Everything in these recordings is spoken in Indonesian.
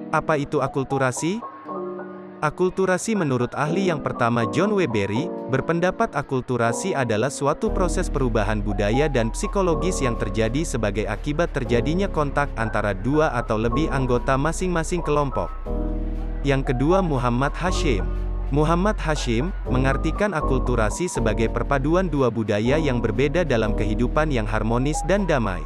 Apa itu akulturasi? Akulturasi menurut ahli yang pertama John Weberi, berpendapat akulturasi adalah suatu proses perubahan budaya dan psikologis yang terjadi sebagai akibat terjadinya kontak antara dua atau lebih anggota masing-masing kelompok. Yang kedua Muhammad Hashim. Muhammad Hashim, mengartikan akulturasi sebagai perpaduan dua budaya yang berbeda dalam kehidupan yang harmonis dan damai.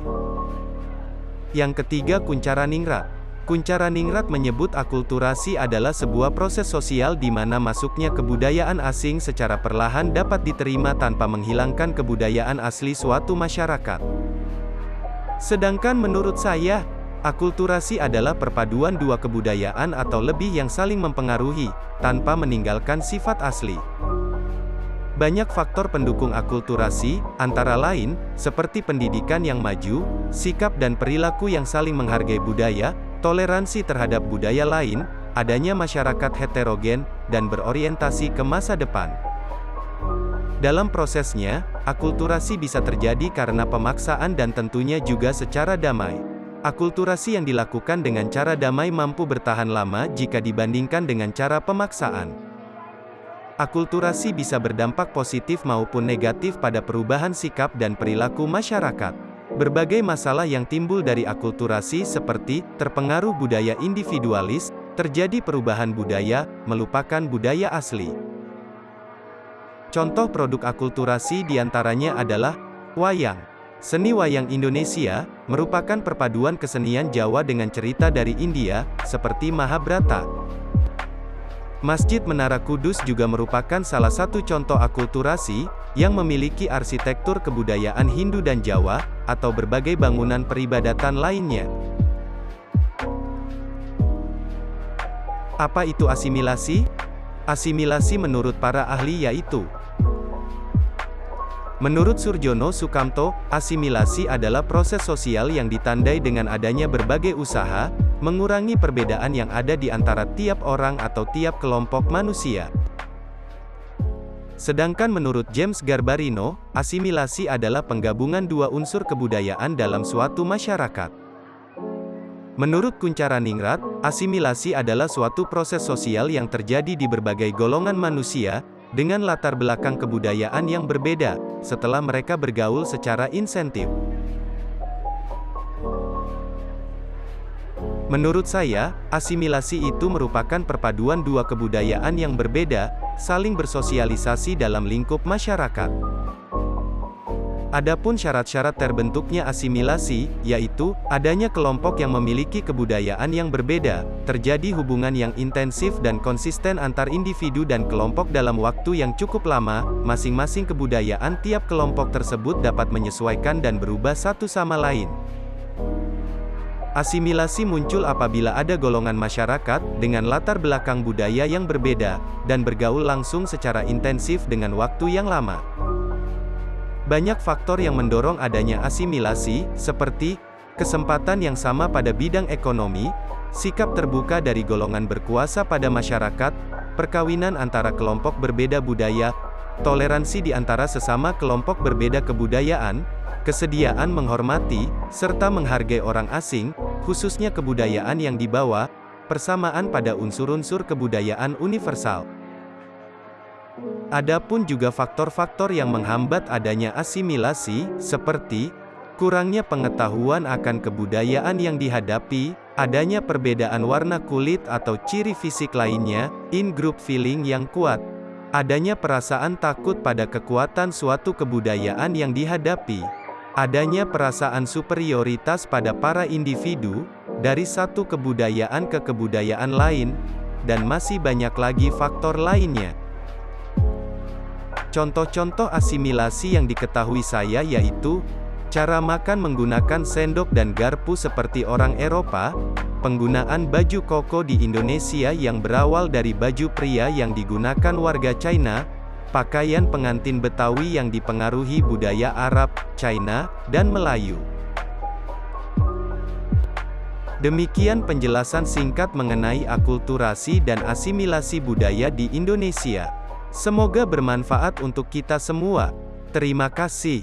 Yang ketiga Kuncharaningrat. Kuncharaningrat menyebut akulturasi adalah sebuah proses sosial di mana masuknya kebudayaan asing secara perlahan dapat diterima tanpa menghilangkan kebudayaan asli suatu masyarakat. Sedangkan menurut saya, akulturasi adalah perpaduan dua kebudayaan atau lebih yang saling mempengaruhi, tanpa meninggalkan sifat asli. Banyak faktor pendukung akulturasi, antara lain, seperti pendidikan yang maju, sikap dan perilaku yang saling menghargai budaya, toleransi terhadap budaya lain, adanya masyarakat heterogen, dan berorientasi ke masa depan. Dalam prosesnya, akulturasi bisa terjadi karena pemaksaan dan tentunya juga secara damai. Akulturasi yang dilakukan dengan cara damai mampu bertahan lama jika dibandingkan dengan cara pemaksaan. Akulturasi bisa berdampak positif maupun negatif pada perubahan sikap dan perilaku masyarakat. Berbagai masalah yang timbul dari akulturasi seperti, terpengaruh budaya individualis, terjadi perubahan budaya, melupakan budaya asli. Contoh produk akulturasi diantaranya adalah, wayang. Seni wayang Indonesia, merupakan perpaduan kesenian Jawa dengan cerita dari India, seperti Mahabharata. Masjid Menara Kudus juga merupakan salah satu contoh akulturasi, yang memiliki arsitektur kebudayaan Hindu dan Jawa, atau berbagai bangunan peribadatan lainnya. Apa itu asimilasi? Asimilasi menurut para ahli yaitu: menurut Surjono Sukamto, asimilasi adalah proses sosial yang ditandai dengan adanya berbagai usaha, mengurangi perbedaan yang ada di antara tiap orang atau tiap kelompok manusia. Sedangkan menurut James Garbarino, asimilasi adalah penggabungan dua unsur kebudayaan dalam suatu masyarakat. Menurut Kuncharaningrat, asimilasi adalah suatu proses sosial yang terjadi di berbagai golongan manusia, dengan latar belakang kebudayaan yang berbeda, setelah mereka bergaul secara insentif. Menurut saya, asimilasi itu merupakan perpaduan dua kebudayaan yang berbeda, saling bersosialisasi dalam lingkup masyarakat. Adapun syarat-syarat terbentuknya asimilasi, yaitu, adanya kelompok yang memiliki kebudayaan yang berbeda, terjadi hubungan yang intensif dan konsisten antar individu dan kelompok dalam waktu yang cukup lama, masing-masing kebudayaan tiap kelompok tersebut dapat menyesuaikan dan berubah satu sama lain. Asimilasi muncul apabila ada golongan masyarakat, dengan latar belakang budaya yang berbeda, dan bergaul langsung secara intensif dengan waktu yang lama. Banyak faktor yang mendorong adanya asimilasi, seperti, kesempatan yang sama pada bidang ekonomi, sikap terbuka dari golongan berkuasa pada masyarakat, perkawinan antara kelompok berbeda budaya, toleransi di antara sesama kelompok berbeda kebudayaan, kesediaan menghormati, serta menghargai orang asing, khususnya kebudayaan yang dibawa, persamaan pada unsur-unsur kebudayaan universal. Adapun juga faktor-faktor yang menghambat adanya asimilasi, seperti, kurangnya pengetahuan akan kebudayaan yang dihadapi, adanya perbedaan warna kulit atau ciri fisik lainnya, in-group feeling yang kuat, adanya perasaan takut pada kekuatan suatu kebudayaan yang dihadapi, adanya perasaan superioritas pada para individu, dari satu kebudayaan ke kebudayaan lain, dan masih banyak lagi faktor lainnya. Contoh-contoh asimilasi yang diketahui saya yaitu, cara makan menggunakan sendok dan garpu seperti orang Eropa, penggunaan baju koko di Indonesia yang berawal dari baju pria yang digunakan warga China, pakaian pengantin Betawi yang dipengaruhi budaya Arab, China, dan Melayu. Demikian penjelasan singkat mengenai akulturasi dan asimilasi budaya di Indonesia. Semoga bermanfaat untuk kita semua. Terima kasih.